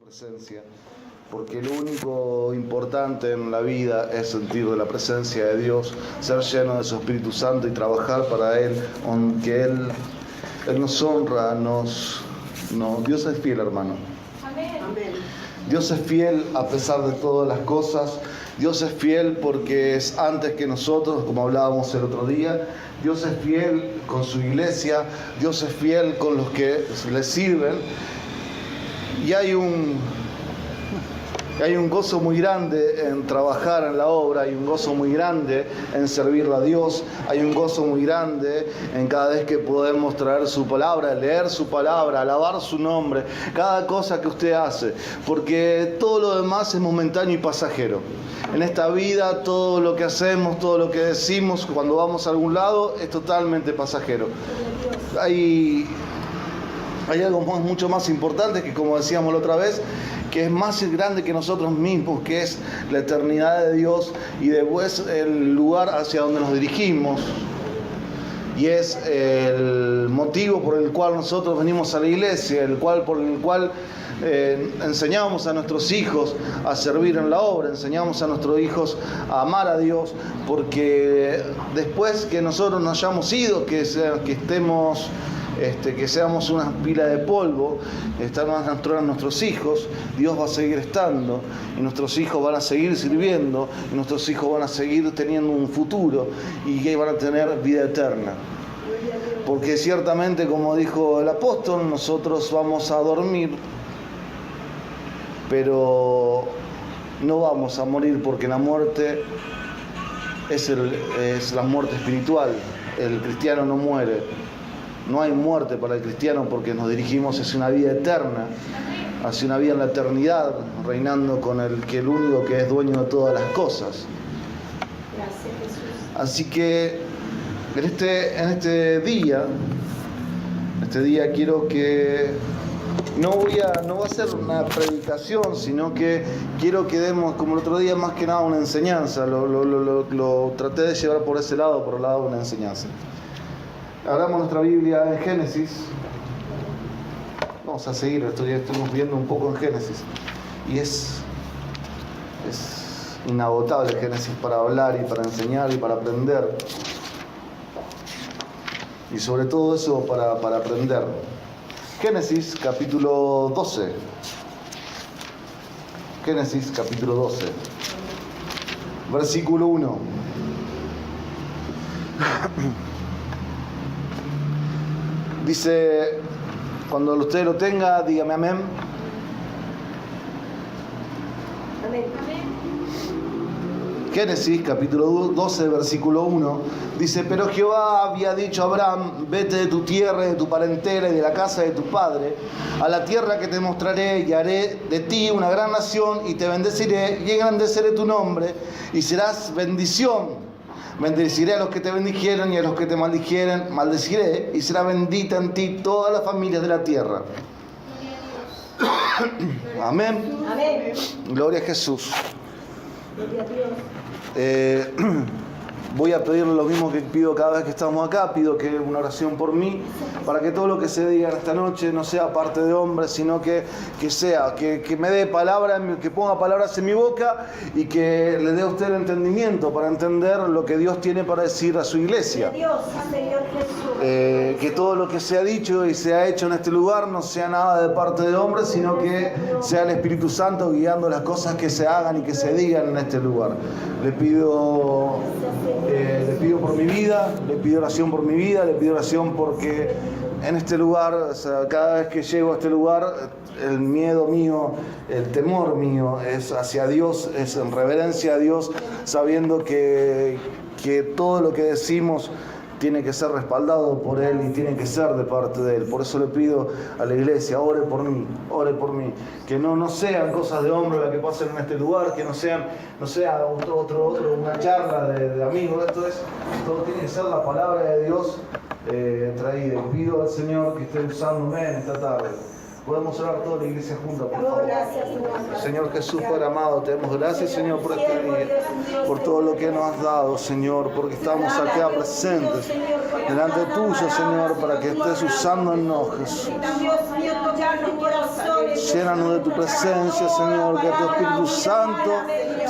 Presencia, porque lo único importante en la vida es sentir de la presencia de Dios, ser lleno de su Espíritu Santo y trabajar para Él, aunque Él nos honra, Dios es fiel, hermano. Amén. Dios es fiel a pesar de todas las cosas. Dios es fiel porque es antes que nosotros, como hablábamos el otro día. Dios es fiel con su iglesia. Dios es fiel con los que le sirven. Y hay un gozo muy grande en trabajar en la obra, hay un gozo muy grande en servirle a Dios, hay un gozo muy grande en cada vez que podemos traer su palabra, leer su palabra, alabar su nombre, cada cosa que usted hace, porque todo lo demás es momentáneo y pasajero. En esta vida todo lo que hacemos, todo lo que decimos cuando vamos a algún lado es totalmente pasajero. Hay algo mucho más importante que, como decíamos la otra vez, que es más grande que nosotros mismos, que es la eternidad de Dios y después el lugar hacia donde nos dirigimos. Y es el motivo por el cual nosotros venimos a la iglesia, por el cual enseñamos a nuestros hijos a servir en la obra, enseñamos a nuestros hijos a amar a Dios, porque después que nosotros nos hayamos ido, que seamos una pila de polvo, están nuestros hijos, Dios va a seguir estando, y nuestros hijos van a seguir sirviendo, y nuestros hijos van a seguir teniendo un futuro, y que van a tener vida eterna. Porque ciertamente, como dijo el apóstol, nosotros vamos a dormir, pero no vamos a morir, porque la muerte es la muerte espiritual. El cristiano no muere. No hay muerte para el cristiano porque nos dirigimos hacia una vida eterna, hacia una vida en la eternidad, reinando con el único que es dueño de todas las cosas. Gracias, Jesús. Así que en este día quiero que no va a ser una predicación, sino que quiero que demos, como el otro día, más que nada una enseñanza. Lo traté de llevar por ese lado, por el lado de una enseñanza. Abramos nuestra Biblia en Génesis. Vamos a seguir, estuvimos viendo un poco en Génesis. Y es inagotable Génesis para hablar y para enseñar y para aprender. Y sobre todo eso para aprender. Génesis capítulo 12. Génesis capítulo 12. Versículo 1. Dice, cuando usted lo tenga, dígame amén. Amén. Génesis capítulo 12, versículo 1, dice: pero Jehová había dicho a Abraham: vete de tu tierra, de tu parentela y de la casa de tu padre, a la tierra que te mostraré, y haré de ti una gran nación, y te bendeciré, y engrandeceré tu nombre, y serás bendición. Bendeciré a los que te bendijeren, y a los que te maldijeren maldeciré, y será bendita en ti toda la familia de la tierra. Amén. Amén. Gloria a Jesús. Gloria a Dios. Voy a pedirle lo mismo que pido cada vez que estamos acá. Pido que una oración por mí, para que todo lo que se diga en esta noche no sea parte de hombres, sino que me dé palabras, que ponga palabras en mi boca, y que le dé a usted el entendimiento para entender lo que Dios tiene para decir a su iglesia. Dios, Señor Jesús. Que todo lo que se ha dicho y se ha hecho en este lugar no sea nada de parte de hombres, sino que sea el Espíritu Santo guiando las cosas que se hagan y que se digan en este lugar. Le pido por mi vida, le pido oración por mi vida, le pido oración porque en este lugar, o sea, cada vez que llego a este lugar, el miedo mío, el temor mío es hacia Dios, es en reverencia a Dios, sabiendo que todo lo que decimos tiene que ser respaldado por Él y tiene que ser de parte de Él. Por eso le pido a la iglesia: ore por mí, que no sean cosas de hombre las que pasen en este lugar, que no sea una charla de amigos. Todo tiene que ser la palabra de Dios traída. Y pido al Señor que esté usándome en esta tarde. Podemos orar toda la iglesia junta, por favor. Gracias, Señor. Señor Jesús, Padre amado, te damos gracias, Señor, por este día, por todo lo que nos has dado, Señor, porque estamos acá presentes delante tuyo, Señor, para que estés usándonos, Jesús. Llénanos de tu presencia, Señor, que tu Espíritu Santo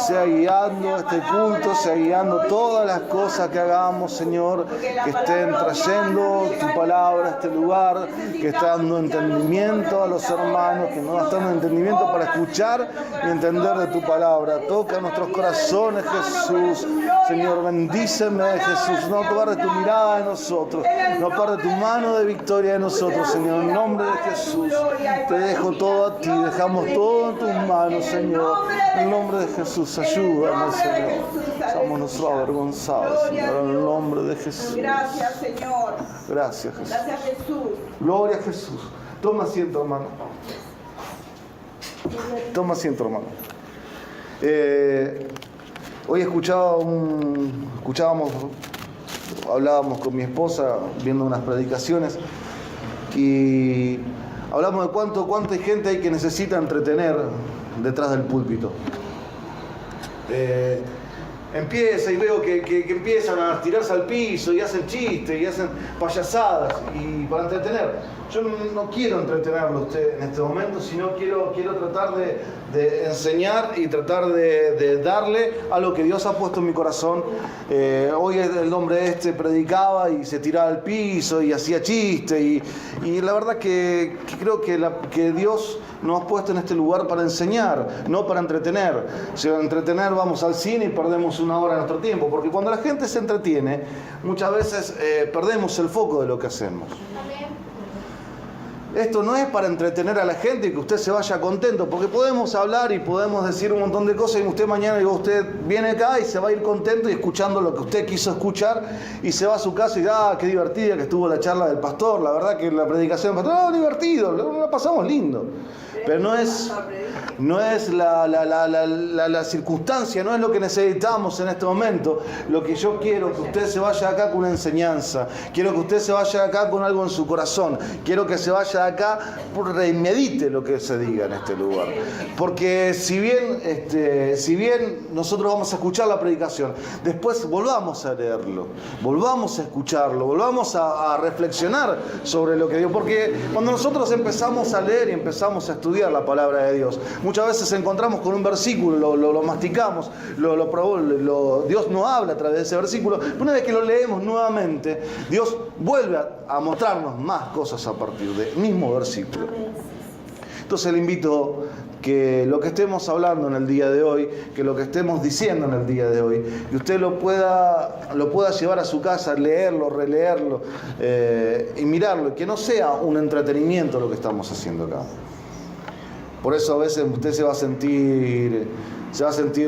sea guiando este culto, sea guiando todas las cosas que hagamos, Señor, que estén trayendo tu palabra a este lugar, que esté dando entendimiento a los hermanos, que nos están dando entendimiento para escuchar y entender de tu palabra. Toca nuestros corazones, Jesús. Señor, bendíceme, Jesús. No apartes tu mirada de nosotros, no apartes tu mano de victoria de nosotros, Señor. En nombre de Jesús, te dejo todo a ti, dejamos todo en tus manos, Señor. En nombre de Jesús, ayúdame, Señor. Somos nosotros avergonzados, Señor, en el nombre de Jesús. Gracias, Señor. Gracias, Jesús. Gracias, Jesús. Gloria a Jesús. Toma asiento, hermano. Toma asiento, hermano. Hoy hablábamos con mi esposa viendo unas predicaciones y hablamos de cuánta gente hay que necesita entretener detrás del púlpito. Empieza y veo que empiezan a tirarse al piso y hacen chistes y hacen payasadas y para entretener. Yo no quiero entretenerlo a usted en este momento, sino quiero tratar de enseñar y tratar de darle a lo que Dios ha puesto en mi corazón. Hoy el hombre predicaba y se tiraba al piso y hacía chistes y la verdad que creo que Dios nos ha puesto en este lugar para enseñar, no para entretener. Si para entretener vamos al cine y perdemos una hora de nuestro tiempo, porque cuando la gente se entretiene, muchas veces perdemos el foco de lo que hacemos. Esto no es para entretener a la gente y que usted se vaya contento, porque podemos hablar y podemos decir un montón de cosas y usted mañana usted viene acá y se va a ir contento y escuchando lo que usted quiso escuchar y se va a su casa y qué divertida que estuvo la charla del pastor, la verdad que la predicación del pastor, divertido, la pasamos lindo. Pero no es la circunstancia, no es lo que necesitamos en este momento. Lo que yo quiero que usted se vaya acá con una enseñanza, quiero que usted se vaya acá con algo en su corazón, quiero que se vaya acá y medite lo que se diga en este lugar. Porque si bien nosotros vamos a escuchar la predicación, después volvamos a leerlo, volvamos a escucharlo, volvamos a reflexionar sobre lo que Dios, porque cuando nosotros empezamos a leer y empezamos a estudiar la palabra de Dios, muchas veces encontramos con un versículo, lo masticamos, Dios nos habla a través de ese versículo, pero una vez que lo leemos nuevamente, Dios vuelve a mostrarnos más cosas a partir del mismo versículo. Entonces le invito que lo que estemos hablando en el día de hoy, que lo que estemos diciendo en el día de hoy, que usted lo pueda llevar a su casa, leerlo, releerlo y mirarlo, que no sea un entretenimiento lo que estamos haciendo acá. Por eso a veces usted se va a sentir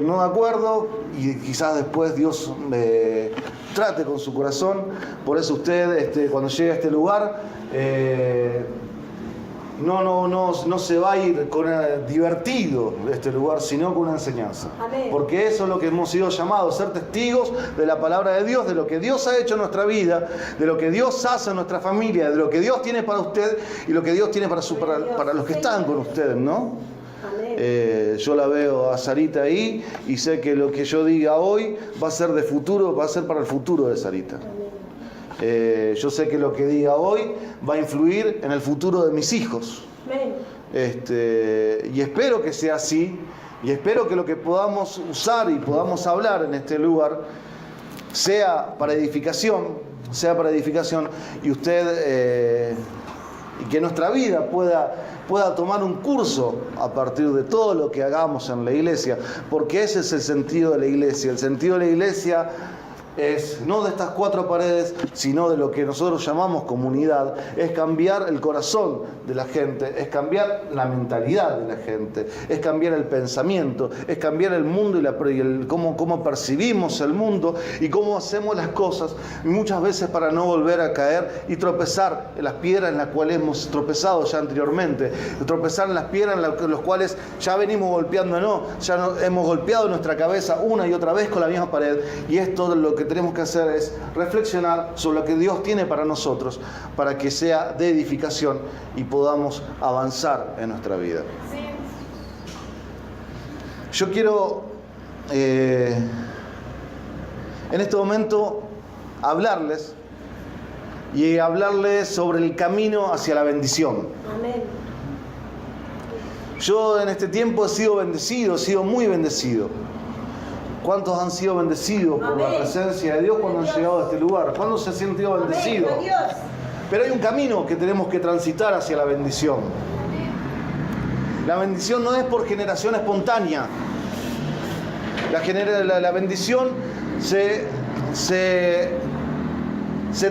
no de acuerdo y quizás después Dios trate con su corazón. Por eso usted cuando llegue a este lugar no se va a ir divertido de este lugar, sino con una enseñanza. Amén. Porque eso es lo que hemos sido llamados, ser testigos de la palabra de Dios, de lo que Dios ha hecho en nuestra vida, de lo que Dios hace en nuestra familia, de lo que Dios tiene para usted y lo que Dios tiene para los que están con ustedes, ¿no? Yo la veo a Sarita ahí y sé que lo que yo diga hoy va a ser para el futuro de Sarita. Yo sé que lo que diga hoy va a influir en el futuro de mis hijos. Y espero que sea así, y espero que lo que podamos usar y podamos hablar en este lugar sea para edificación, y usted y que nuestra vida pueda tomar un curso a partir de todo lo que hagamos en la iglesia, porque ese es el sentido de la iglesia. El sentido de la iglesia es no de estas cuatro paredes, sino de lo que nosotros llamamos comunidad. Es cambiar el corazón de la gente, es cambiar la mentalidad de la gente, es cambiar el pensamiento, es cambiar el mundo y cómo percibimos el mundo y cómo hacemos las cosas, y muchas veces para no volver a caer y tropezar en las piedras en las cuales hemos tropezado ya anteriormente, tropezar en las piedras en las cuales ya venimos golpeando, hemos golpeado nuestra cabeza una y otra vez con la misma pared, y es todo lo que que tenemos que hacer es reflexionar sobre lo que Dios tiene para nosotros, para que sea de edificación y podamos avanzar en nuestra vida. Yo quiero en este momento hablarles sobre el camino hacia la bendición. Amén. Yo en este tiempo he sido bendecido, he sido muy bendecido. ¿Cuántos han sido bendecidos por la presencia de Dios cuando han llegado a este lugar? ¿Cuántos se han sentido bendecidos? Pero hay un camino que tenemos que transitar hacia la bendición. La bendición no es por generación espontánea. La bendición se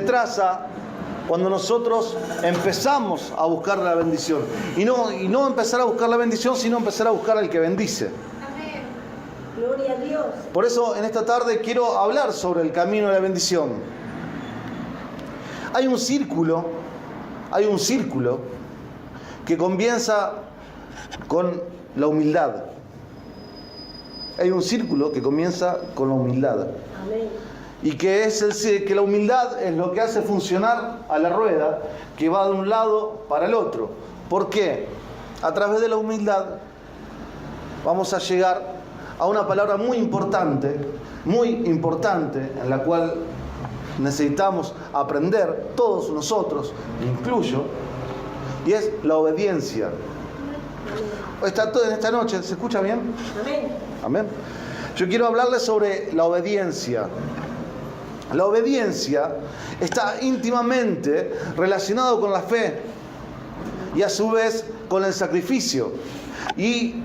traza cuando nosotros empezamos a buscar la bendición. Y no empezar a buscar la bendición, sino empezar a buscar al que bendice. Amén. Gloria a Dios. Por eso en esta tarde quiero hablar sobre el camino de la bendición. Hay un círculo que comienza con la humildad. Hay un círculo que comienza con la humildad. Amén. Y que la humildad es lo que hace funcionar a la rueda que va de un lado para el otro. ¿Por qué? A través de la humildad vamos a llegar a una palabra muy importante, en la cual necesitamos aprender todos nosotros, me incluyo, y es la obediencia. En esta noche, ¿se escucha bien? Amén. Amén. Yo quiero hablarles sobre la obediencia. La obediencia está íntimamente relacionada con la fe y a su vez con el sacrificio. Y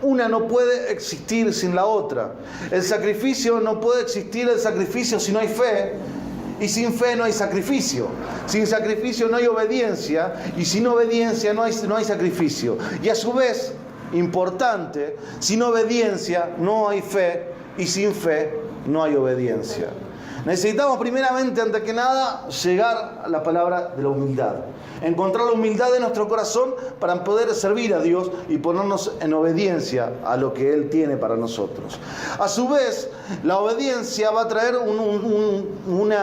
una no puede existir sin la otra. No puede existir el sacrificio si no hay fe. Y sin fe no hay sacrificio. Sin sacrificio no hay obediencia. Y sin obediencia no hay sacrificio. Y a su vez, importante, sin obediencia no hay fe. Y sin fe no hay obediencia. Necesitamos primeramente, antes que nada, llegar a la palabra de la humildad. Encontrar la humildad de nuestro corazón para poder servir a Dios y ponernos en obediencia a lo que Él tiene para nosotros. A su vez, la obediencia va a traer un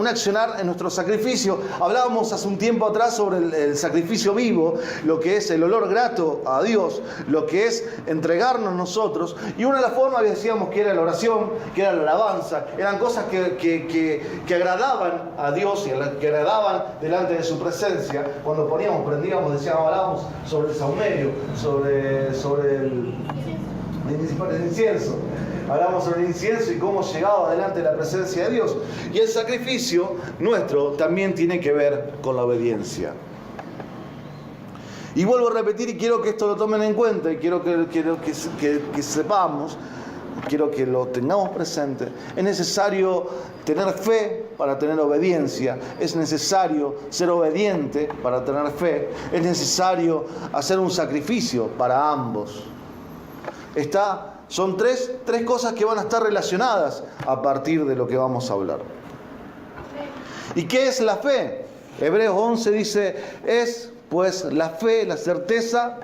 accionar en nuestro sacrificio. Hablábamos hace un tiempo atrás sobre el sacrificio vivo, lo que es el olor grato a Dios, lo que es entregarnos nosotros. Y una de las formas decíamos que era la oración, que era la alabanza, eran cosas que agradaban a Dios y que agradaban delante de su presencia. Cuando prendíamos, decíamos, hablábamos sobre el saumerio, sobre el incienso. Hablamos sobre el incienso y cómo llegaba delante de la presencia de Dios. Y el sacrificio nuestro también tiene que ver con la obediencia. Y vuelvo a repetir, y quiero que esto lo tomen en cuenta, y quiero que sepamos, quiero que lo tengamos presente. Es necesario tener fe para tener obediencia. Es necesario ser obediente para tener fe. Es necesario hacer un sacrificio para ambos. Son tres cosas que van a estar relacionadas a partir de lo que vamos a hablar. ¿Y qué es la fe? Hebreos 11 dice, es pues la fe, la certeza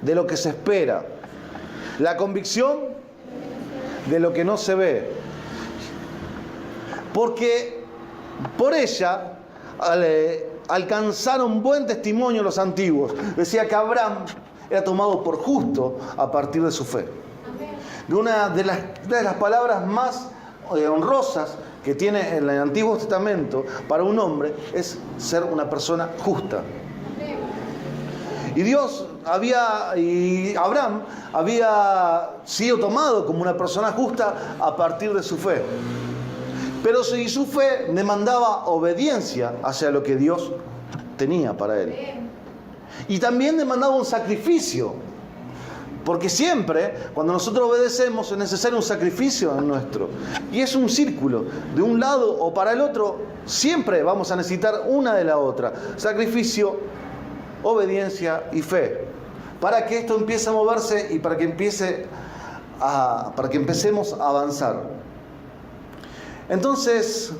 de lo que se espera. La convicción de lo que no se ve. Porque por ella alcanzaron buen testimonio los antiguos. Decía que Abraham era tomado por justo a partir de su fe. Una de las palabras más honrosas que tiene en el Antiguo Testamento para un hombre es ser una persona justa. Y Abraham había sido tomado como una persona justa a partir de su fe. Pero su fe demandaba obediencia hacia lo que Dios tenía para él. Y también demandaba un sacrificio. Porque siempre, cuando nosotros obedecemos, es necesario un sacrificio nuestro. Y es un círculo. De un lado o para el otro, siempre vamos a necesitar una de la otra. Sacrificio, obediencia y fe. Para que esto empiece a moverse y para que empecemos a avanzar. Entonces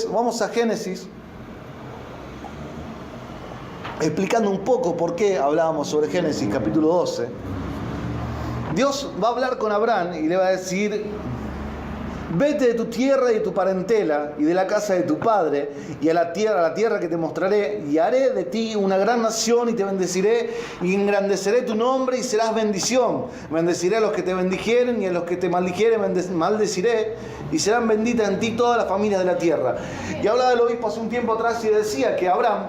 vamos a Génesis, explicando un poco por qué hablábamos sobre Génesis capítulo 12. Dios va a hablar con Abraham y le va a decir: vete de tu tierra y de tu parentela y de la casa de tu padre y a la tierra que te mostraré, y haré de ti una gran nación y te bendeciré y engrandeceré tu nombre y serás bendición. Bendeciré a los que te bendijeren y a los que te maldijeren maldeciré, y serán benditas en ti todas las familias de la tierra. Y hablaba el obispo hace un tiempo atrás y decía que Abraham,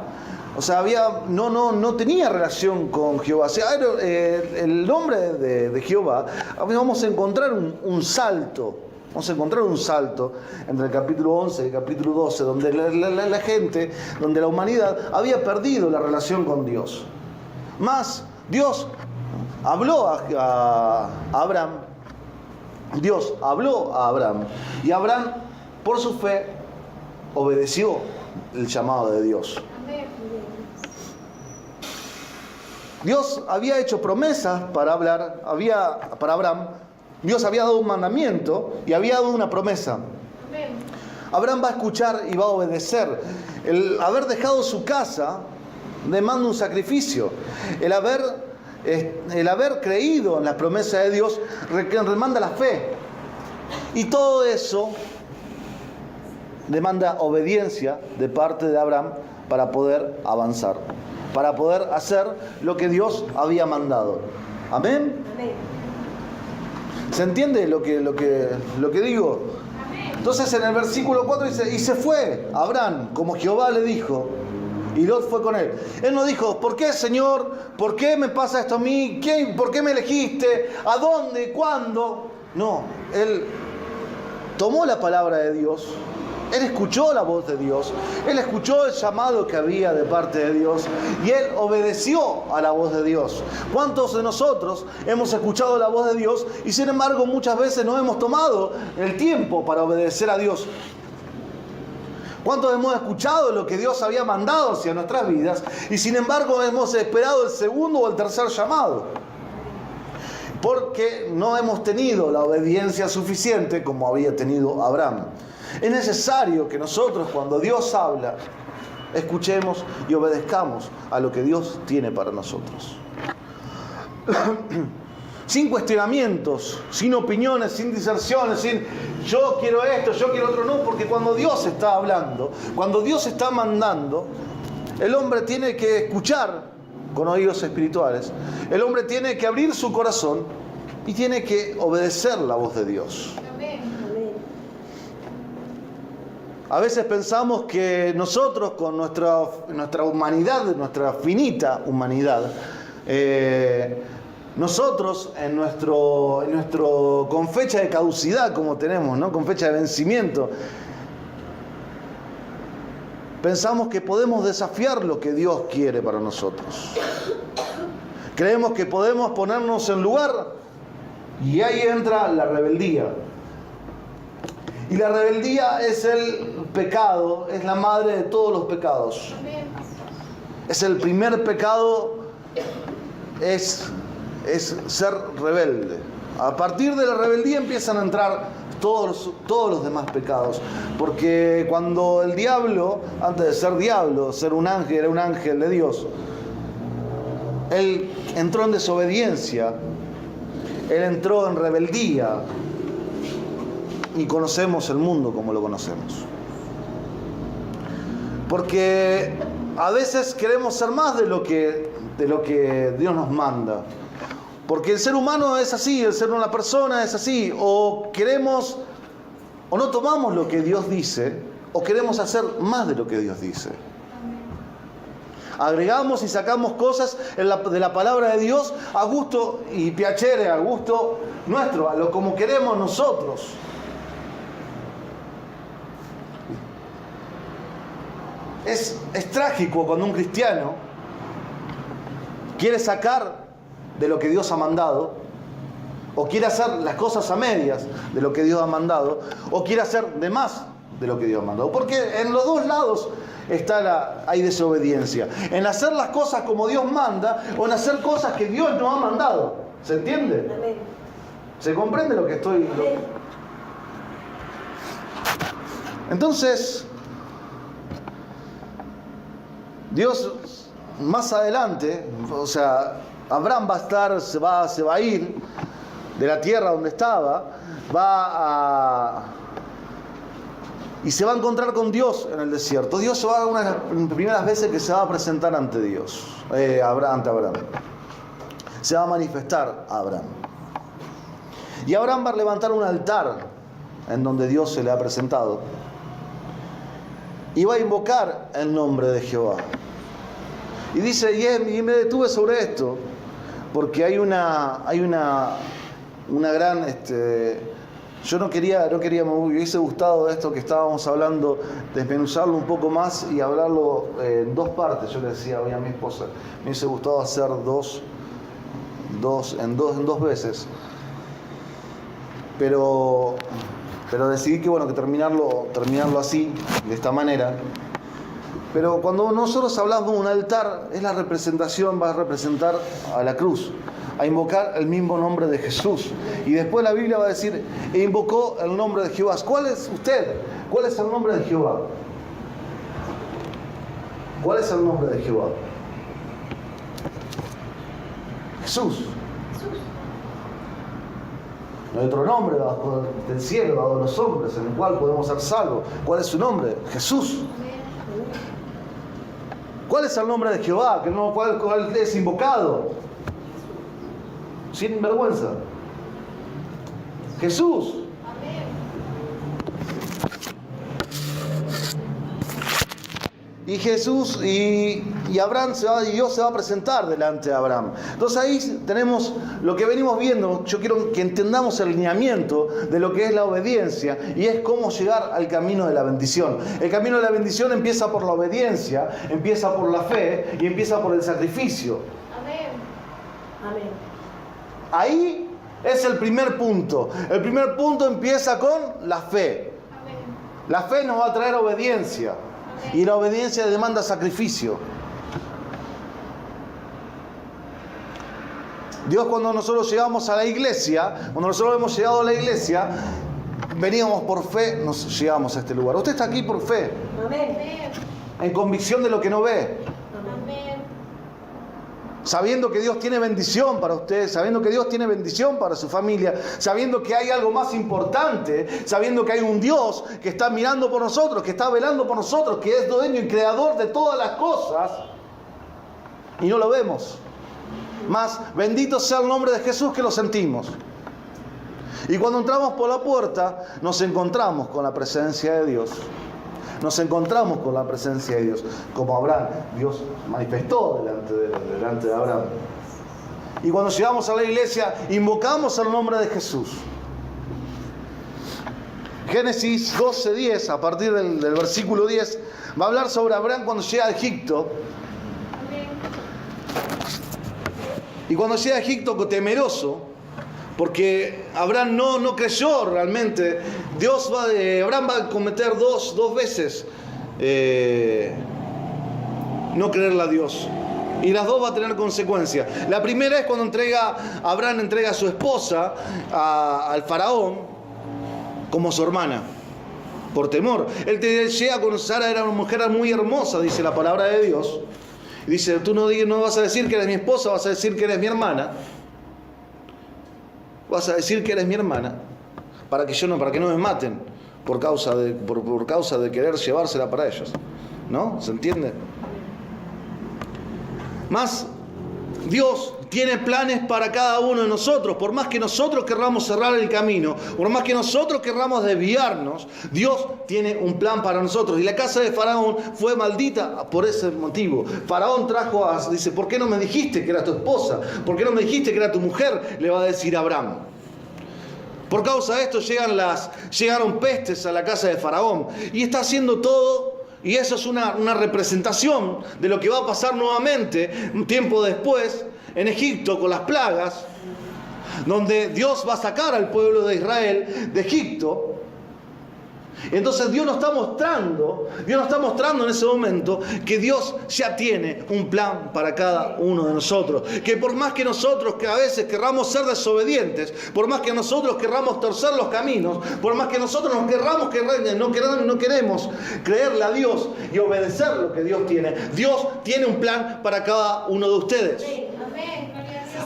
o sea, no tenía relación con Jehová. O sea, el nombre de Jehová, vamos a encontrar un salto. Vamos a encontrar un salto entre el capítulo 11 y el capítulo 12, donde la gente, donde la humanidad había perdido la relación con Dios. Más, Dios habló a Abraham. Dios habló a Abraham. Y Abraham, por su fe, obedeció el llamado de Dios. Dios había hecho promesas para Abraham. Dios había dado un mandamiento y había dado una promesa. Abraham va a escuchar y va a obedecer. El haber dejado su casa demanda un sacrificio. El haber creído en la promesa de Dios demanda la fe. Y todo eso demanda obediencia de parte de Abraham para poder avanzar, para poder hacer lo que Dios había mandado. ¿Amén? Amén. ¿Se entiende lo que digo? Entonces en el versículo 4 dice: y se fue Abraham como Jehová le dijo, y Lot fue con él. Él no dijo: ¿por qué, Señor? ¿Por qué me pasa esto a mí? ¿Por qué me elegiste? ¿A dónde? ¿Cuándo? No, él tomó la palabra de Dios. Él escuchó la voz de Dios, él escuchó el llamado que había de parte de Dios y él obedeció a la voz de Dios. ¿Cuántos de nosotros hemos escuchado la voz de Dios y sin embargo muchas veces no hemos tomado el tiempo para obedecer a Dios? ¿Cuántos hemos escuchado lo que Dios había mandado hacia nuestras vidas y sin embargo hemos esperado el segundo o el tercer llamado? Porque no hemos tenido la obediencia suficiente como había tenido Abraham. Es necesario que nosotros, cuando Dios habla, escuchemos y obedezcamos a lo que Dios tiene para nosotros. Sin cuestionamientos, sin opiniones, sin diserciones, sin yo quiero esto, yo quiero otro, no, porque cuando Dios está hablando, cuando Dios está mandando, el hombre tiene que escuchar con oídos espirituales, el hombre tiene que abrir su corazón y tiene que obedecer la voz de Dios. A veces pensamos que nosotros con nuestra humanidad, nuestra finita humanidad, nosotros en nuestro con fecha de caducidad como tenemos, ¿no? Con fecha de vencimiento, pensamos que podemos desafiar lo que Dios quiere para nosotros. Creemos que podemos ponernos en lugar y ahí entra la rebeldía. Y la rebeldía es el pecado, es la madre de todos los pecados. Es el primer pecado, es ser rebelde. A partir de la rebeldía empiezan a entrar todos los demás pecados. Porque cuando el diablo, antes de ser diablo, ser un ángel, era un ángel de Dios, él entró en desobediencia, él entró en rebeldía. Y conocemos el mundo como lo conocemos. Porque a veces queremos ser más de lo que Dios nos manda. Porque el ser humano es así, el ser una persona es así. O queremos, o no tomamos lo que Dios dice, o queremos hacer más de lo que Dios dice. Agregamos y sacamos cosas de la palabra de Dios a gusto y piacere, a gusto nuestro, a lo como queremos nosotros. Es trágico cuando un cristiano quiere sacar de lo que Dios ha mandado, o quiere hacer las cosas a medias de lo que Dios ha mandado, o quiere hacer de más de lo que Dios ha mandado. Porque en los dos lados hay desobediencia. En hacer las cosas como Dios manda, o en hacer cosas que Dios no ha mandado. ¿Se entiende? Amén. ¿Se comprende lo que estoy...? Entonces, Dios más adelante, o sea, Abraham se va a ir, de la tierra donde estaba, y se va a encontrar con Dios en el desierto. Dios se va a dar una de las primeras veces que se va a presentar ante Dios, ante Abraham. Se va a manifestar a Abraham. Y Abraham va a levantar un altar en donde Dios se le ha presentado. Y va a invocar el nombre de Jehová. Y dice, y me detuve sobre esto, porque hay una gran, yo no quería, me hubiese gustado esto que estábamos hablando, desmenuzarlo un poco más y hablarlo en dos partes. Yo le decía hoy a mi esposa, me hubiese gustado hacer en dos veces, pero decidí que terminarlo así, de esta manera. Pero cuando nosotros hablamos de un altar, es la representación, va a representar a la cruz, a invocar el mismo nombre de Jesús. Y después la Biblia va a decir, e invocó el nombre de Jehová. ¿Cuál es usted? ¿Cuál es el nombre de Jehová? ¿Cuál es el nombre de Jehová? Jesús. No hay otro nombre bajo el cielo, bajo los hombres, en el cual podemos ser salvos. ¿Cuál es su nombre? Jesús. ¿Cuál es el nombre de Jehová? ¿Cuál es invocado? Sin vergüenza. Jesús. Y Jesús y Abraham y Dios se va a presentar delante de Abraham. Entonces ahí tenemos lo que venimos viendo. Yo quiero que entendamos el lineamiento de lo que es la obediencia y es cómo llegar al camino de la bendición. El camino de la bendición empieza por la obediencia, empieza por la fe y empieza por el sacrificio. Amén. Amén. Ahí es el primer punto. El primer punto empieza con la fe. Amén. La fe nos va a traer obediencia. Y la obediencia demanda sacrificio. Dios, cuando nosotros llegamos a la iglesia, cuando nosotros hemos llegado a la iglesia, veníamos por fe, nos llegamos a este lugar. Usted está aquí por fe. Amén. En convicción de lo que no ve. Amén. Sabiendo que Dios tiene bendición para usted, sabiendo que Dios tiene bendición para su familia, sabiendo que hay algo más importante, sabiendo que hay un Dios que está mirando por nosotros, que está velando por nosotros, que es dueño y creador de todas las cosas, y no lo vemos. Mas bendito sea el nombre de Jesús que lo sentimos. Y cuando entramos por la puerta, nos encontramos con la presencia de Dios. Nos encontramos con la presencia de Dios. Como Abraham, Dios manifestó delante de Abraham. Y cuando llegamos a la iglesia, invocamos el nombre de Jesús. Génesis 12:10, a partir del versículo 10, va a hablar sobre Abraham cuando llega a Egipto. Y cuando llega a Egipto temeroso, porque Abraham no creyó realmente. Abraham va a cometer dos veces no creerle a Dios. Y las dos va a tener consecuencias. La primera es cuando Abraham entrega a su esposa al faraón como su hermana, por temor. Él llega con Sara, era una mujer muy hermosa, dice la palabra de Dios. Y dice, tú no vas a decir que eres mi esposa, vas a decir que eres mi hermana. Vas a decir que eres mi hermana para que no me maten por causa de querer llevársela para ellos. ¿No? ¿Se entiende? Más, Dios tiene planes para cada uno de nosotros. Por más que nosotros querramos cerrar el camino, por más que nosotros querramos desviarnos, Dios tiene un plan para nosotros. Y la casa de Faraón fue maldita por ese motivo. Faraón dice, ¿por qué no me dijiste que era tu esposa? ¿Por qué no me dijiste que era tu mujer? Le va a decir a Abraham. Por causa de esto llegaron pestes a la casa de Faraón. Y está haciendo todo. Y eso es una representación de lo que va a pasar nuevamente un tiempo después en Egipto con las plagas, donde Dios va a sacar al pueblo de Israel de Egipto. Entonces Dios nos está mostrando en ese momento que Dios ya tiene un plan para cada uno de nosotros. Que por más que nosotros que a veces querramos ser desobedientes, por más que nosotros querramos torcer los caminos, por más que nosotros no queremos creerle a Dios y obedecer lo que Dios tiene un plan para cada uno de ustedes.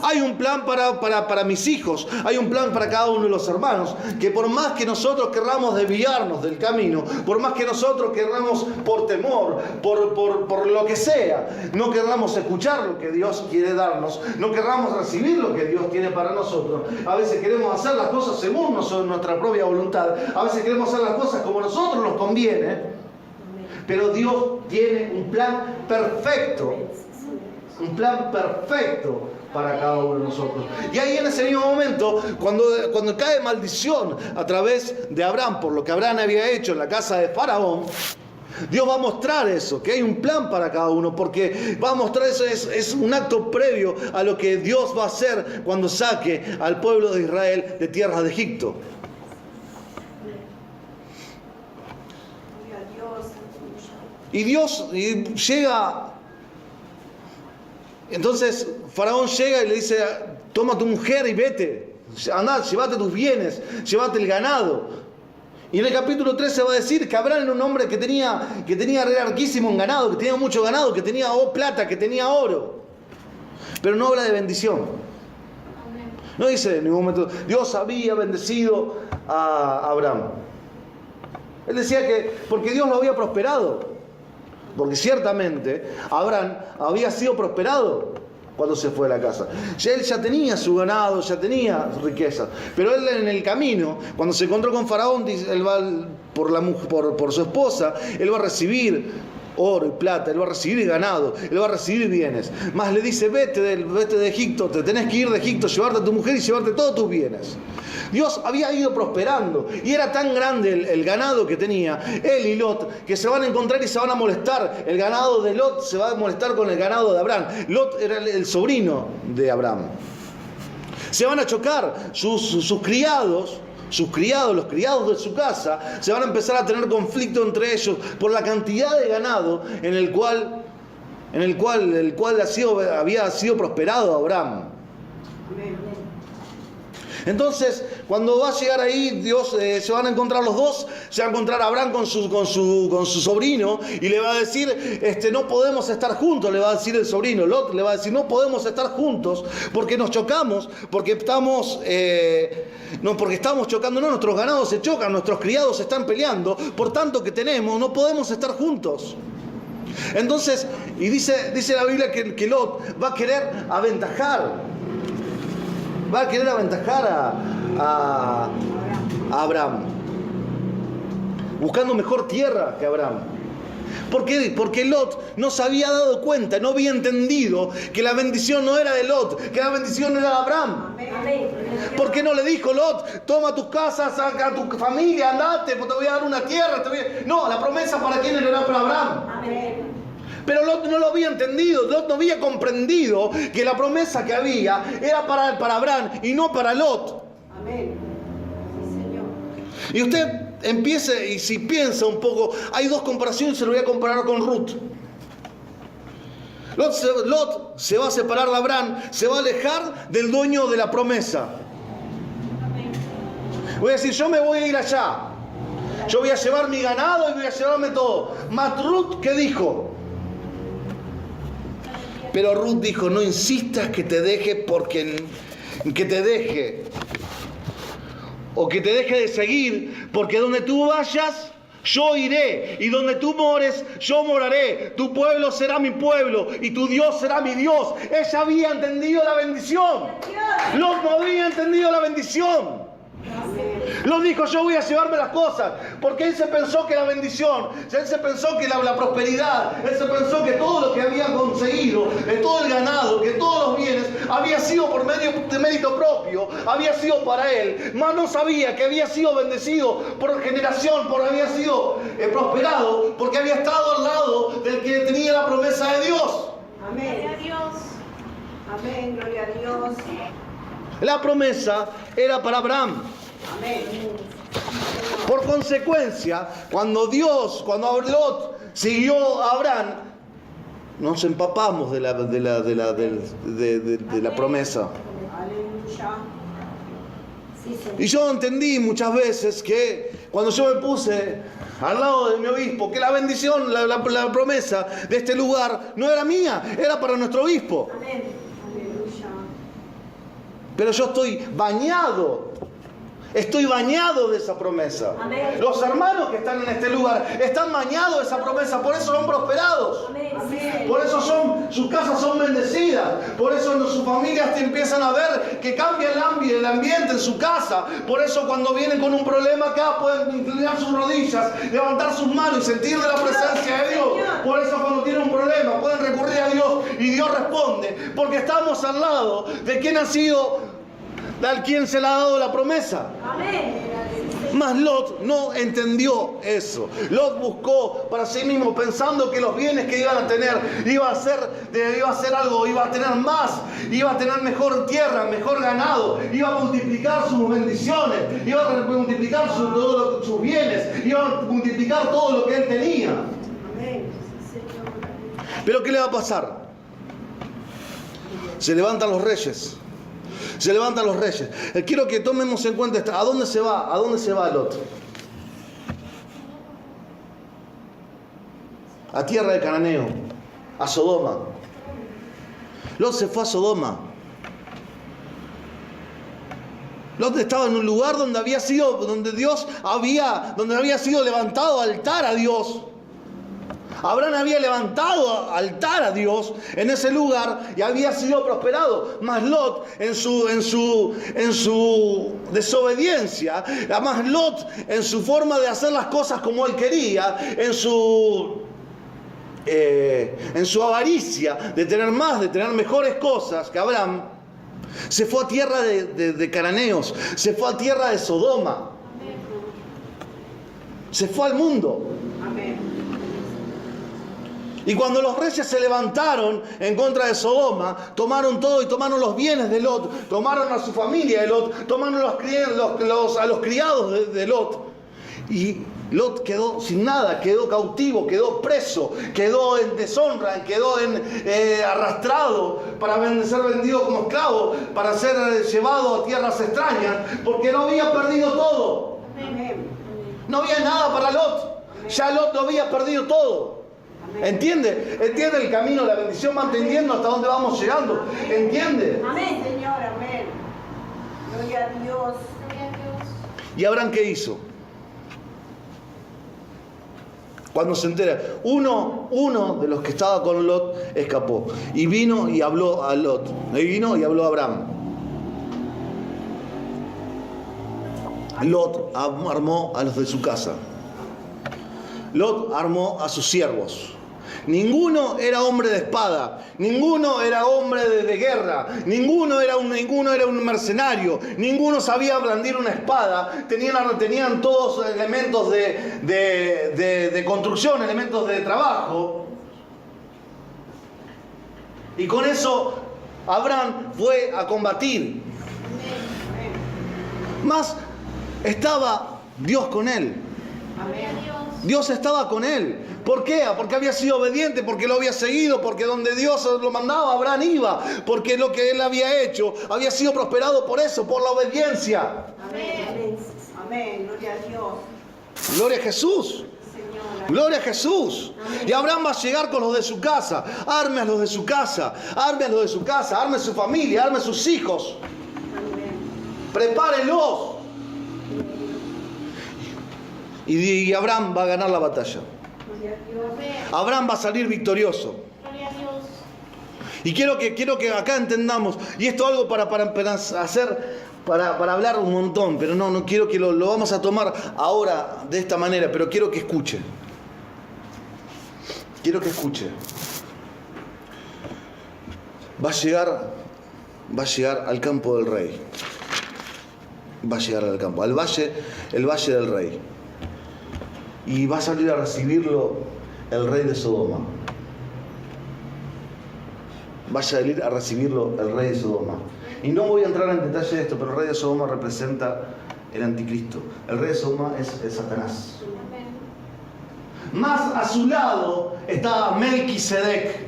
Hay un plan para mis hijos, hay un plan para cada uno de los hermanos, que por más que nosotros querramos desviarnos del camino, por más que nosotros querramos por temor, por lo que sea, no querramos escuchar lo que Dios quiere darnos, no querramos recibir lo que Dios tiene para nosotros. A veces queremos hacer las cosas según nuestra propia voluntad, a veces queremos hacer las cosas como a nosotros nos conviene, pero Dios tiene un plan perfecto. Un plan perfecto para cada uno de nosotros. Y ahí en ese mismo momento, cuando cae maldición a través de Abraham, por lo que Abraham había hecho en la casa de Faraón, Dios va a mostrar eso, que hay un plan para cada uno, porque va a mostrar eso, es un acto previo a lo que Dios va a hacer cuando saque al pueblo de Israel de tierras de Egipto. Y Dios llega. Entonces Faraón llega y le dice: toma a tu mujer y vete, andá, llévate tus bienes, llévate el ganado. Y en el capítulo 13 va a decir que Abraham era un hombre que tenía riquísimo en ganado, que tenía mucho ganado, que tenía plata, que tenía oro. Pero no habla de bendición. No dice en ningún momento Dios había bendecido a Abraham. Él decía que porque Dios lo había prosperado. Porque ciertamente Abraham había sido prosperado cuando se fue de la casa. Él ya tenía su ganado, ya tenía riquezas. Pero él en el camino, cuando se encontró con Faraón, él va por su esposa, él va a recibir oro y plata, él va a recibir ganado, él va a recibir bienes. Más le dice: vete de Egipto, te tenés que ir de Egipto, llevarte a tu mujer y llevarte todos tus bienes. Dios había ido prosperando y era tan grande el ganado que tenía él y Lot, que se van a encontrar y se van a molestar. El ganado de Lot se va a molestar con el ganado de Abraham. Lot era el sobrino de Abraham. Se van a chocar sus criados. Los criados de su casa, se van a empezar a tener conflicto entre ellos por la cantidad de ganado en el cual había sido prosperado Abraham. Entonces, cuando va a llegar ahí, Dios se van a encontrar los dos, se va a encontrar Abraham con su sobrino y le va a decir: no podemos estar juntos, le va a decir el sobrino. Lot le va a decir: no podemos estar juntos porque nos chocamos, porque estamos chocando, nuestros ganados se chocan, nuestros criados se están peleando, por tanto que tenemos, no podemos estar juntos. Entonces, y dice la Biblia que Lot va a querer aventajar a Abraham, buscando mejor tierra que Abraham. ¿Por qué? Porque Lot no se había dado cuenta, no había entendido que la bendición no era de Lot, que la bendición era de Abraham. ¿Por qué no le dijo: Lot, toma tus casas, saca a tu familia, andate, te voy a dar una tierra? No, la promesa ¿para quién era? Para Abraham. Amén. Pero Lot no lo había entendido, Lot no había comprendido que la promesa que había era para Abraham y no para Lot. Amén. Sí, Señor. Y usted empiece, y si piensa un poco, hay dos comparaciones, se lo voy a comparar con Ruth. Lot se va a separar de Abraham, se va a alejar del dueño de la promesa. Amén. Voy a decir: yo me voy a ir allá, yo voy a llevar mi ganado y voy a llevarme todo. Mas Ruth, ¿qué dijo? Pero Ruth dijo: no insistas que te deje, que te deje, o que te deje de seguir, porque donde tú vayas, yo iré, y donde tú mores, yo moraré. Tu pueblo será mi pueblo, y tu Dios será mi Dios. Ella había entendido la bendición. Lot no había entendido la bendición. Lot dijo: yo voy a llevarme las cosas, porque él se pensó que la bendición, él se pensó que la prosperidad, él se pensó que todo lo que había conseguido, de todo el ganado, que todos los bienes, había sido por medio de mérito propio, había sido para él, mas no sabía que había sido bendecido por generación, había sido prosperado, porque había estado al lado del que tenía la promesa de Dios. Amén. Gloria a Dios. Amén, gloria a Dios. La promesa era para Abraham. Amén. Por consecuencia, cuando Lot siguió a Abraham, nos empapamos de la promesa. Aleluya. Y yo entendí muchas veces que cuando yo me puse al lado de mi obispo, que la bendición, la promesa de este lugar no era mía, era para nuestro obispo. Amén. Aleluya. Pero yo estoy bañado. Estoy bañado de esa promesa. Amén. Los hermanos que están en este lugar están bañados de esa promesa. Por eso son prosperados. Amén. Por eso sus casas son bendecidas. Por eso sus familias te empiezan a ver que cambia el ambiente en su casa. Por eso cuando vienen con un problema acá pueden inclinar sus rodillas, levantar sus manos y sentir de la presencia de Dios. Por eso cuando tienen un problema pueden recurrir a Dios y Dios responde. Porque estamos al lado de quien ha sido, al quien se le ha dado la promesa. Amén. Mas Lot no entendió eso. Lot buscó para sí mismo, pensando que los bienes que iban a tener iba a ser algo, iba a tener más, iba a tener mejor tierra, mejor ganado, iba a multiplicar sus bendiciones, iba a multiplicar todos sus bienes, iba a multiplicar todo lo que él tenía. Amén. Pero ¿qué le va a pasar? Se levantan los reyes. Se levantan los reyes. Quiero que tomemos en cuenta ¿a dónde se va? ¿A dónde se va Lot? A tierra de Cananeo, a Sodoma. Lot se fue a Sodoma. Lot estaba en un lugar donde había sido levantado altar a Dios. Abraham había levantado altar a Dios en ese lugar y había sido prosperado. Mas Lot, en su desobediencia, más Lot, en su forma de hacer las cosas como él quería, en su avaricia de tener más, de tener mejores cosas que Abraham, se fue a tierra de cananeos, se fue a tierra de Sodoma, se fue al mundo. Amén. Y cuando los reyes se levantaron en contra de Sodoma, tomaron todo y tomaron los bienes de Lot, tomaron a su familia de Lot, tomaron a los criados de Lot. Y Lot quedó sin nada, quedó cautivo, quedó preso, quedó en deshonra, quedó arrastrado para ser vendido como esclavo, para ser llevado a tierras extrañas, porque no había perdido todo. Amén. No había nada para Lot. Ya Lot lo había perdido todo. ¿Entiende? ¿Entiende el camino? La bendición va entendiendo hasta dónde vamos llegando. ¿Entiende? Amén, Señor, amén. Gloria a Dios. ¿Y Abraham qué hizo? Cuando se entera, uno de los que estaba con Lot escapó. Y vino y habló a Lot. Y vino y habló a Abraham. Lot armó a los de su casa. Lot armó a sus siervos. Ninguno era hombre de espada, ninguno era hombre de guerra, ninguno era un mercenario, ninguno sabía blandir una espada, tenían todos elementos de construcción, elementos de trabajo. Y con eso Abraham fue a combatir. Mas estaba Dios con él. Dios estaba con él. ¿Por qué? Porque había sido obediente, porque lo había seguido, porque donde Dios lo mandaba, Abraham iba, porque lo que él había hecho había sido prosperado por eso, por la obediencia. Amén. Amén. Gloria a Dios. Gloria a Jesús. Señor. Gloria a Jesús. Y Abraham va a llegar con los de su casa. Arme a los de su casa. Arme a los de su casa. Arme a su familia. Arme a sus hijos. Amén. Prepárenlos. Y Abraham va a ganar la batalla. Gloria a Dios. Abraham va a salir victorioso. Gloria a Dios. Y quiero que acá entendamos, y esto es algo para hablar un montón, pero no quiero que lo vamos a tomar ahora de esta manera, pero quiero que escuche. Quiero que escuche. Va a llegar al campo del rey. Va a llegar al campo, el valle del rey. Y va a salir a recibirlo el rey de Sodoma. Va a salir a recibirlo el rey de Sodoma. Y no voy a entrar en detalle de esto, pero el rey de Sodoma representa el anticristo. El rey de Sodoma es Satanás. Más a su lado está Melquisedec.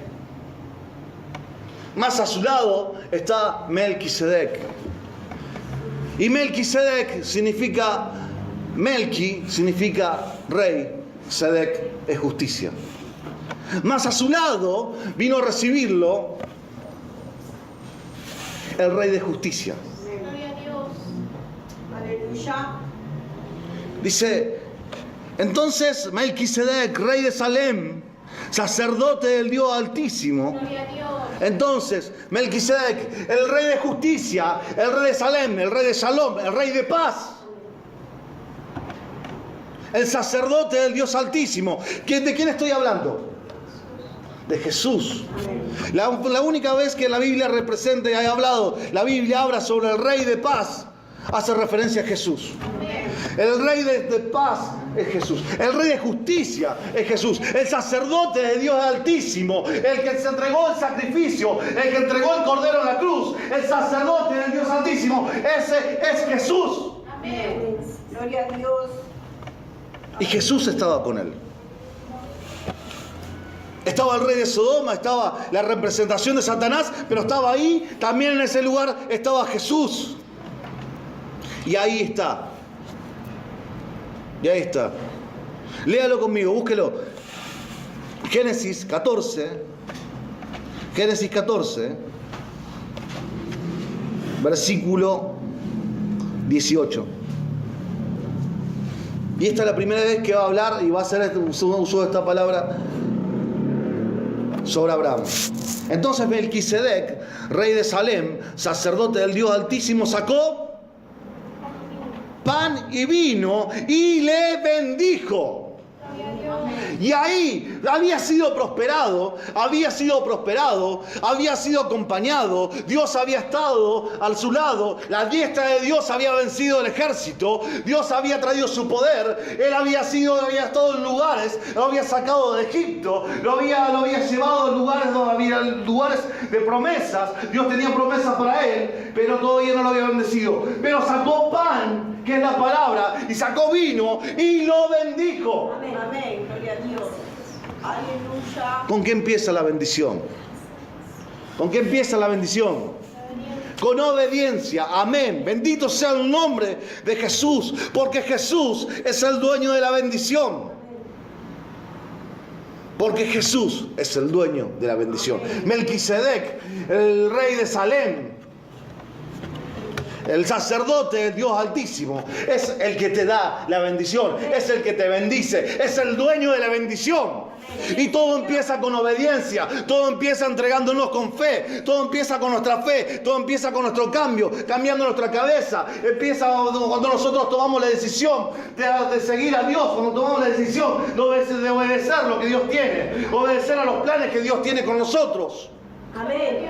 Más a su lado está Melquisedec. Y Melquisedec significa... Melqui significa rey, Sedec es justicia. Más a su lado vino a recibirlo el rey de justicia. Aleluya. Dice, entonces Melquisedec, rey de Salem, sacerdote del Dios Altísimo. Gloria a Dios. Entonces, Melquisedec, el rey de justicia, el rey de Salem, el rey de Shalom, el rey de paz. El sacerdote del Dios Altísimo. ¿De quién estoy hablando? De Jesús. La única vez que la Biblia representa y ha hablado, la Biblia habla sobre el rey de paz, hace referencia a Jesús. El rey de paz es Jesús. El rey de justicia es Jesús. El sacerdote de Dios Altísimo, el que se entregó el sacrificio, el que entregó el cordero en la cruz, el sacerdote del Dios Altísimo, ese es Jesús. Amén. Gloria a Dios. Y Jesús estaba con él. Estaba el rey de Sodoma, estaba la representación de Satanás, pero estaba ahí, también en ese lugar estaba Jesús. Y ahí está. Y ahí está. Léalo conmigo, búsquelo. Génesis 14. Génesis 14. Versículo 18. Y esta es la primera vez que va a hablar y va a hacer uso de esta palabra sobre Abraham. Entonces Melquisedec, rey de Salem, sacerdote del Dios Altísimo, sacó pan y vino y le bendijo. Y ahí había sido prosperado, había sido acompañado, Dios había estado a su lado, la diestra de Dios había vencido el ejército, Dios había traído su poder, él había estado en lugares, lo había sacado de Egipto, lo había llevado a lugares donde había lugares de promesas, Dios tenía promesas para él, pero todavía no lo había bendecido. Pero sacó pan, que es la palabra, y sacó vino y lo bendijo. Amén. Amén. Gloria a Dios. Aleluya. ¿Con qué empieza la bendición? ¿Con qué empieza la bendición? Con obediencia. Amén. Bendito sea el nombre de Jesús, porque Jesús es el dueño de la bendición. Porque Jesús es el dueño de la bendición. Melquisedec, el rey de Salem, el sacerdote del Dios Altísimo, es el que te da la bendición, es el que te bendice, es el dueño de la bendición. Y todo empieza con obediencia, todo empieza entregándonos con fe, todo empieza con nuestra fe, todo empieza con nuestro cambio, cambiando nuestra cabeza. Empieza cuando nosotros tomamos la decisión de seguir a Dios, cuando tomamos la decisión de obedecer lo que Dios tiene, obedecer a los planes que Dios tiene con nosotros. Amén.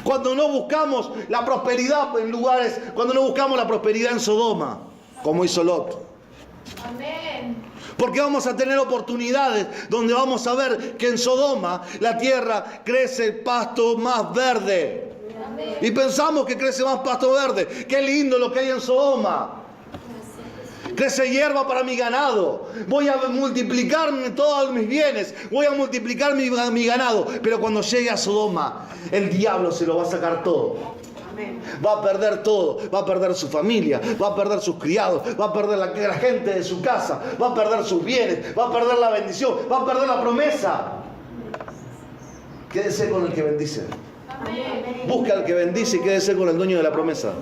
Cuando no buscamos la prosperidad en lugares, cuando no buscamos la prosperidad en Sodoma, como hizo Lot. Amén. Porque vamos a tener oportunidades donde vamos a ver que en Sodoma la tierra crece pasto más verde. Amén. Y pensamos que crece más pasto verde. Qué lindo lo que hay en Sodoma. Crece hierba para mi ganado. Voy a multiplicar todos mis bienes. Voy a multiplicar mi ganado. Pero cuando llegue a Sodoma, el diablo se lo va a sacar todo. Amén. Va a perder todo. Va a perder su familia. Va a perder sus criados. Va a perder la gente de su casa. Va a perder sus bienes. Va a perder la bendición. Va a perder la promesa. Quédese con el que bendice. Amén. Busca al que bendice y quédese con el dueño de la promesa.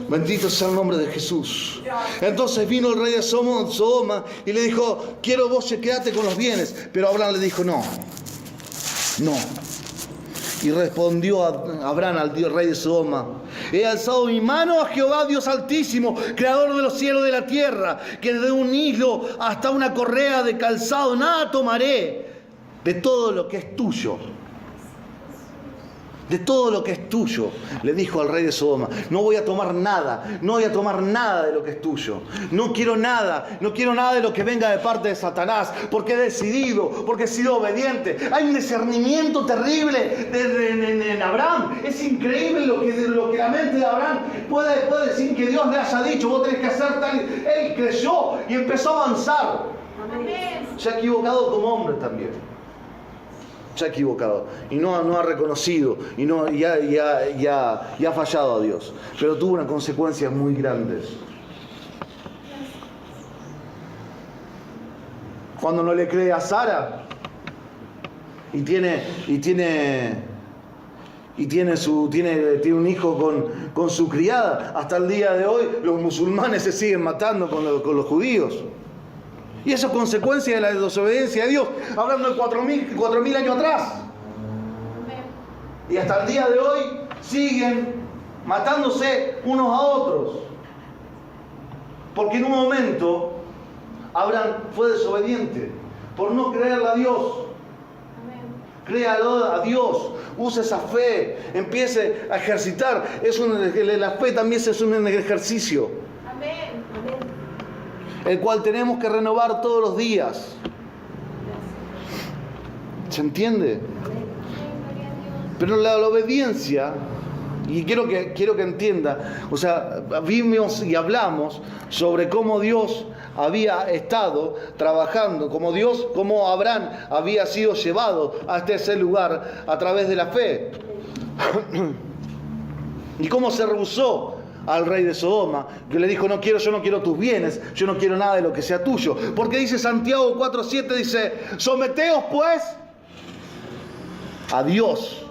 Bendito sea el nombre de Jesús. Entonces vino el rey de Sodoma y le dijo: quiero vos quedate con los bienes. Pero Abraham le dijo: no. Y respondió a Abraham al rey de Sodoma: he alzado mi mano a Jehová Dios Altísimo, creador de los cielos y de la tierra, que desde un hilo hasta una correa de calzado nada tomaré de todo lo que es tuyo. De todo lo que es tuyo, le dijo al rey de Sodoma: no voy a tomar nada, no voy a tomar nada de lo que es tuyo. No quiero nada de lo que venga de parte de Satanás, porque he decidido, porque he sido obediente. Hay un discernimiento terrible en Abraham. Es increíble lo que la mente de Abraham puede decir que Dios le haya dicho: vos tenés que hacer tal. Él creyó y empezó a avanzar. Amén. Se ha equivocado como hombre también. Se ha equivocado y no ha reconocido y ha fallado a Dios, pero tuvo unas consecuencias muy grandes. Cuando no le cree a Sara y tiene y tiene un hijo con su criada. Hasta el día de hoy los musulmanes se siguen matando con los judíos. Y eso es consecuencia de la desobediencia de Dios, hablando de 4.000 años atrás. Y hasta el día de hoy siguen matándose unos a otros. Porque en un momento Abraham fue desobediente por no creerle a Dios. Créalo a Dios, use esa fe, empiece a ejercitar. La fe también es un ejercicio, Amén. el cual tenemos que renovar todos los días. ¿Se entiende? Pero la obediencia, y quiero que entienda, o sea, vimos y hablamos sobre cómo Dios había estado trabajando, como Abraham había sido llevado hasta ese lugar a través de la fe. Y cómo se rehusó al rey de Sodoma, que le dijo: yo no quiero tus bienes, yo no quiero nada de lo que sea tuyo. Porque dice Santiago 4:7, dice: someteos pues a Dios.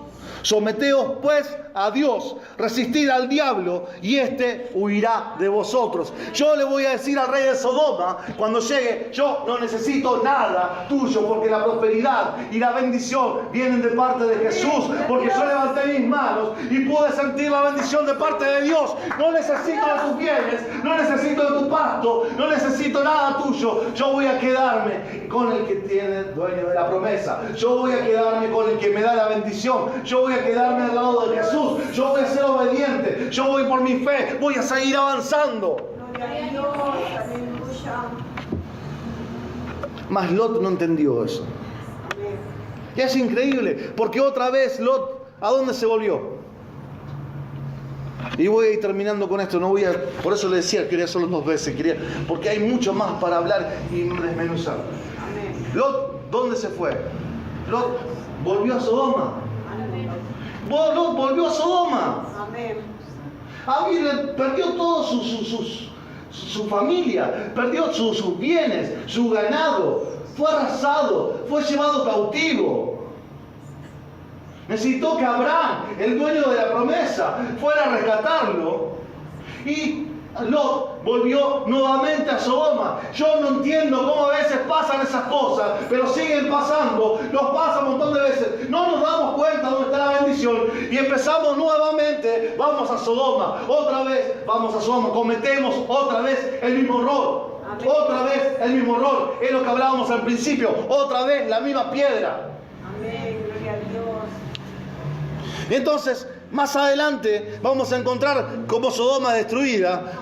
Someteos pues a Dios, resistid al diablo y éste huirá de vosotros. Yo le voy a decir al rey de Sodoma cuando llegue: yo no necesito nada tuyo, porque la prosperidad y la bendición vienen de parte de Jesús, porque yo levanté mis manos y pude sentir la bendición de parte de Dios. No necesito de tus bienes, no necesito de tu pasto, no necesito nada tuyo. Yo voy a quedarme con el que tiene dueño de la promesa. Yo voy a quedarme con el que me da la bendición. Yo voy a quedarme al lado de Jesús. Yo voy a ser obediente. Yo voy por mi fe. Voy a seguir avanzando. Gloria a Dios, aleluya. Mas Lot no entendió eso. Amén. Y es increíble, porque otra vez Lot, ¿a dónde se volvió? Y voy a ir terminando con esto. Por eso le decía, quería solo 2 veces, porque hay mucho más para hablar y desmenuzar. Amén. Lot, ¿dónde se fue? Lot volvió a Sodoma. Amén. Lot volvió a Sodoma. Amén. Perdió todo su familia, perdió sus bienes, su ganado, fue arrasado, fue llevado cautivo. Necesitó que Abraham, el dueño de la promesa, fuera a rescatarlo. Y Lot volvió nuevamente a Sodoma. Yo no entiendo cómo a veces pasan esas cosas, pero siguen pasando. Nos pasa un montón de veces. No nos damos cuenta dónde está la bendición y empezamos nuevamente. Vamos a Sodoma. Otra vez vamos a Sodoma. Cometemos otra vez el mismo error. Amén. Otra vez el mismo error. Es lo que hablábamos al principio. Otra vez la misma piedra. Amén. Gloria a Dios. Entonces, más adelante vamos a encontrar como Sodoma destruida.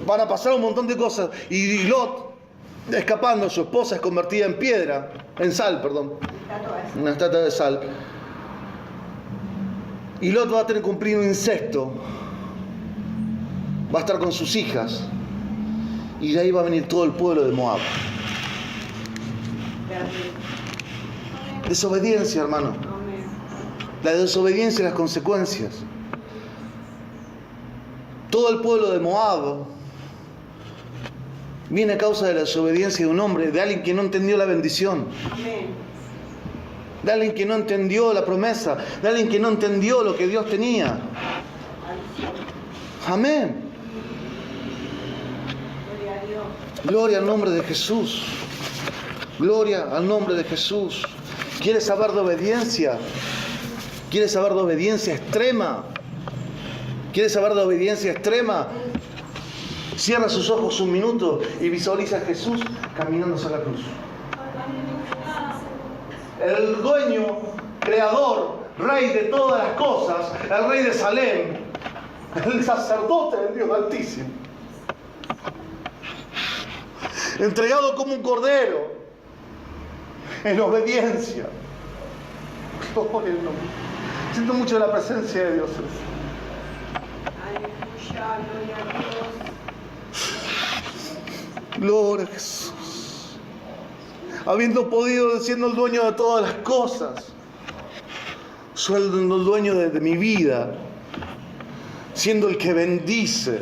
Van a pasar un montón de cosas. Y Lot, escapando, su esposa es convertida en piedra, en sal, perdón. Una estatua de sal. Y Lot va a tener que cumplir un incesto. Va a estar con sus hijas. Y de ahí va a venir todo el pueblo de Moab. Desobediencia, hermano. Amén. La desobediencia y las consecuencias. Todo el pueblo de Moab viene a causa de la desobediencia de un hombre, de alguien que no entendió la bendición, Amén. de alguien que no entendió la promesa, de alguien que no entendió lo que Dios tenía. Amén. Gloria a Dios. Gloria al nombre de Jesús. Gloria al nombre de Jesús. ¿Quieres saber de obediencia? ¿Quieres saber de obediencia extrema? ¿Quieres saber de obediencia extrema? Cierra sus ojos un minuto y visualiza a Jesús caminando hacia la cruz. El dueño, creador, rey de todas las cosas, el rey de Salem, el sacerdote del Dios Altísimo, entregado como un cordero en obediencia. Gloria al nombre. Siento mucho la presencia de Dios. Aleluya. Gloria a Dios. Gloria a Jesús. Habiendo podido, siendo el dueño de todas las cosas, siendo el dueño de mi vida, siendo el que bendice,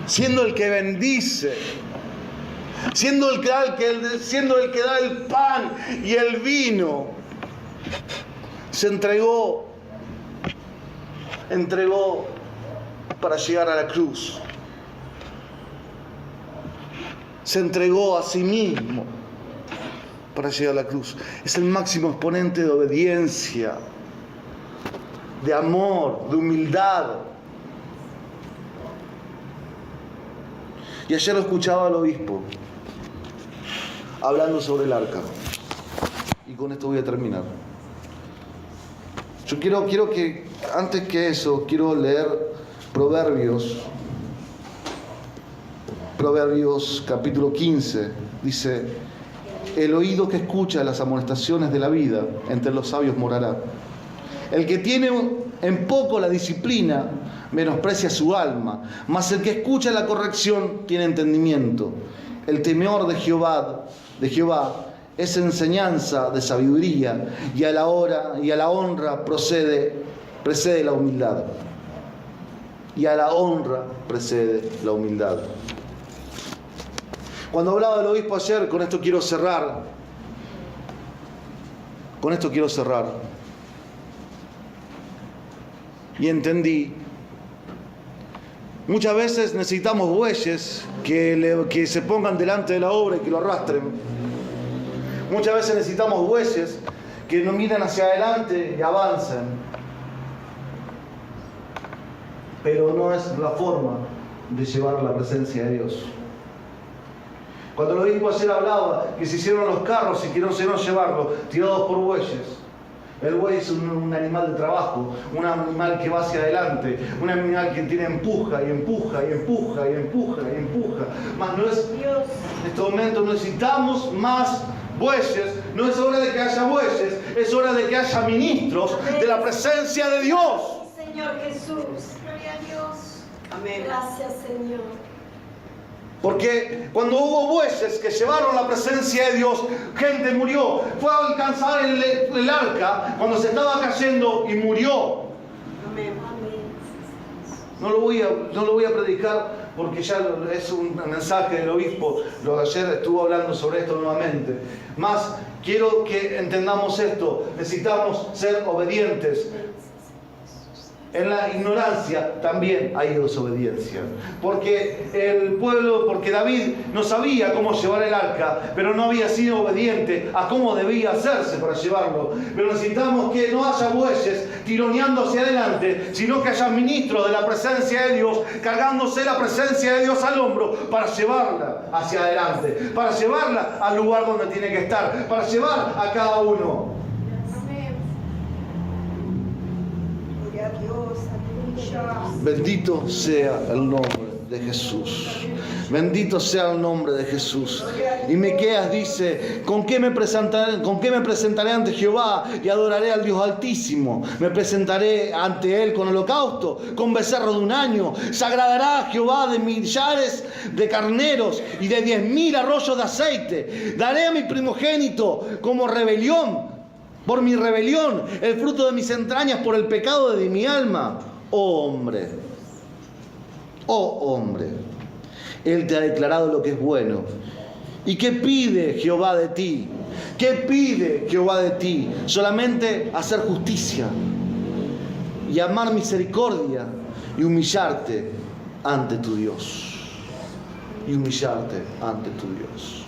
siendo el que bendice, siendo el que da el pan y el vino, se entregó entregó para llegar a la cruz. Se entregó a sí mismo para llegar a la cruz. Es el máximo exponente de obediencia, de amor, de humildad. Y ayer lo escuchaba al obispo hablando sobre el arca. Y con esto voy a terminar. Yo quiero que, antes que eso, quiero leer Proverbios capítulo 15. Dice: el oído que escucha las amonestaciones de la vida, entre los sabios morará. El que tiene en poco la disciplina, menosprecia su alma, mas el que escucha la corrección tiene entendimiento. El temor de Jehová es enseñanza de sabiduría, y a la honra precede la humildad. Y a la honra precede la humildad. Cuando hablaba del obispo ayer, con esto quiero cerrar. Y entendí. Muchas veces necesitamos bueyes que se pongan delante de la obra y que lo arrastren. Muchas veces necesitamos bueyes que nos miren hacia adelante y avancen. Pero no es la forma de llevar la presencia de Dios. Cuando el obispo ayer hablaba que se hicieron los carros y que no se iban a llevarlos, tirados por bueyes. El buey es un animal de trabajo, un animal que va hacia adelante, un animal que tiene empuja y empuja y empuja y empuja y empuja. Mas no es, en este momento necesitamos más bueyes. No es hora de que haya bueyes, es hora de que haya ministros de la presencia de Dios. Señor Jesús. Gloria a Dios. Amén. Gracias, Señor. Porque cuando hubo bueyes que llevaron la presencia de Dios, gente murió. Fue a alcanzar el arca cuando se estaba cayendo y murió. Amén. No lo voy a predicar porque ya es un mensaje del obispo. Ayer estuvo hablando sobre esto nuevamente. Más quiero que entendamos esto. Necesitamos ser obedientes. En la ignorancia también hay desobediencia. Porque David no sabía cómo llevar el arca, pero no había sido obediente a cómo debía hacerse para llevarlo. Pero necesitamos que no haya bueyes tironeando hacia adelante, sino que haya ministros de la presencia de Dios cargándose la presencia de Dios al hombro para llevarla hacia adelante, para llevarla al lugar donde tiene que estar, para llevar a cada uno. Bendito sea el nombre de Jesús. Bendito sea el nombre de Jesús. Y Miqueas dice: ¿con qué me presentaré ante Jehová y adoraré al Dios Altísimo? Me presentaré ante Él con holocausto, con becerro de un año. Se agradará a Jehová de millares de carneros y de 10,000 arroyos de aceite. Daré a mi primogénito como rebelión, por mi rebelión, el fruto de mis entrañas por el pecado de mi alma. Oh hombre, Él te ha declarado lo que es bueno. ¿Y qué pide Jehová de ti? ¿Qué pide Jehová de ti? Solamente hacer justicia y amar misericordia y humillarte ante tu Dios. Y humillarte ante tu Dios.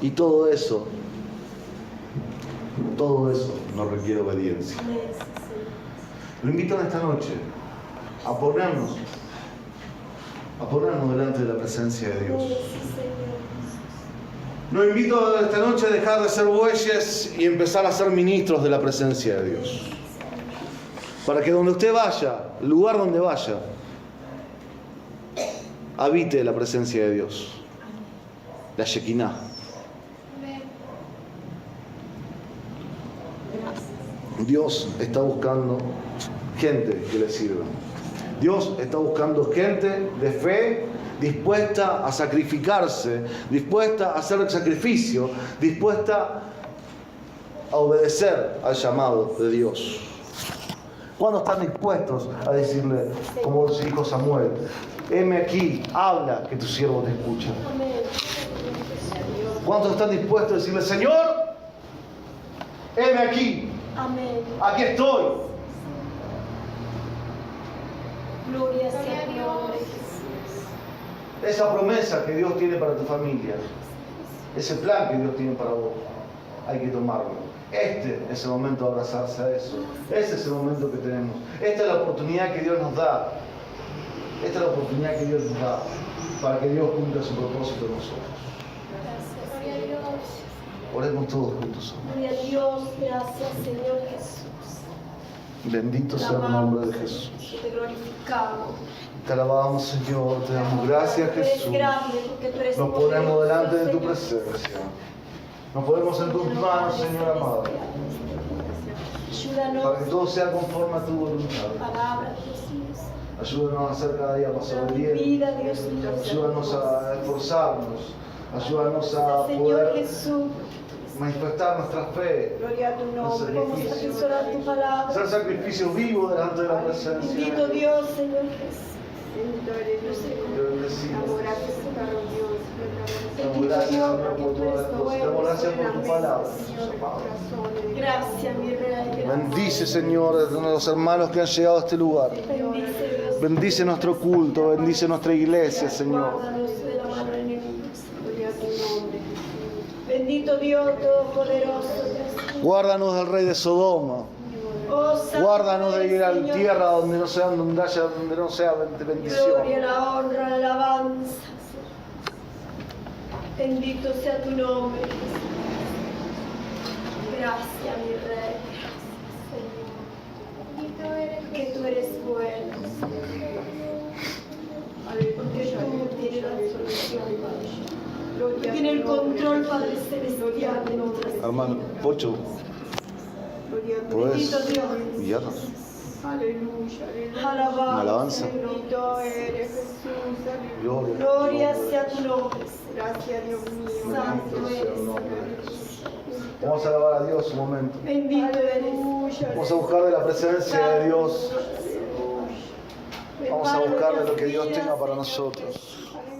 Y todo eso nos requiere obediencia. Lo invito en esta noche a ponernos delante de la presencia de Dios. Lo invito esta noche a dejar de ser bueyes y empezar a ser ministros de la presencia de Dios. Para que donde usted vaya, el lugar donde vaya, habite la presencia de Dios. La Shekinah. Dios está buscando gente que le sirva. Dios está buscando gente de fe, dispuesta a sacrificarse, dispuesta a hacer el sacrificio, dispuesta a obedecer al llamado de Dios. ¿Cuándo están dispuestos a decirle, como se dijo Samuel: heme aquí, habla, que tu siervo te escucha? ¿Cuántos están dispuestos a decirle: Señor, heme aquí, aquí estoy? Gloria sea tu nombre, Jesús. Esa promesa que Dios tiene para tu familia, ese plan que Dios tiene para vos, hay que tomarlo. Este es el momento de abrazarse a eso. Ese es el momento que tenemos. Esta es la oportunidad que Dios nos da. Esta es la oportunidad que Dios nos da para que Dios cumpla su propósito en nosotros. Gloria a Dios. Oremos todos juntos. Gloria a Dios. Gracias, Señor Jesús. Bendito sea el nombre de Jesús. Te glorificamos. Te alabamos, Señor. Te damos gracias, Tú eres Jesús. grande porque tú eres Nos ponemos poderoso, delante de tu Señor. presencia. Nos ponemos en tus manos, Señor amado, Ayúdanos. para que todo sea conforme a tu voluntad. Palabra, Dios mío. Ayúdanos a ser cada día más Vida, obedientes. Dios mío. Ayúdanos a esforzarnos. Ayúdanos a Señor poder Jesús. manifestar nuestra fe. Gloria a tu nombre. Vamos a atesorar tu palabra. Hacer sacrificio vivo delante de la presencia. Bendito Dios, Señor Jesús. Bendito eres Dios. Te bendecimos. Amor a tu caro Dios. Te damos gracias, Señor, por todas las cosas. Te damos gracias por tu palabra, Jesús amado. Gracias, mi Rey. Gracias. Bendice, Señor, a los hermanos que han llegado a este lugar. Bendice, Dios. Bendice nuestro culto, bendice nuestra iglesia, Señor. Guárdanos de la mano del enemigo. Gloria a tu nombre, Jesús. Bendito Dios Todopoderoso. Guárdanos del rey de Sodoma. Oh, santo Guárdanos de ir a Señor. tierra donde no sea bendición. Gloria, la honra, la alabanza. Bendito sea tu nombre, Jesús. Gracias, mi Rey. Gracias, Señor. Que tú eres bueno, Señor. Porque tú tienes la solución, Padre. Gloria a Tiene el tu nombre, control, Padre Jesús. Celestial, de nuestras vidas. Hermano, Pocho, Gloria a tu Bendito ¿puedes Dios. guiarnos? Aleluya, aleluya. Alabanza. Una alabanza. Bendito eres Jesús. Aleluya. Gloria sea tu nombre. Gracias, Dios mío. Santo Bendito sea el eres. nombre de Jesús. Vamos a alabar a Dios un momento. Bendito eres. Vamos a buscar de la presencia de Dios. Vamos a buscar de lo que Dios tenga para nosotros. Aleluya.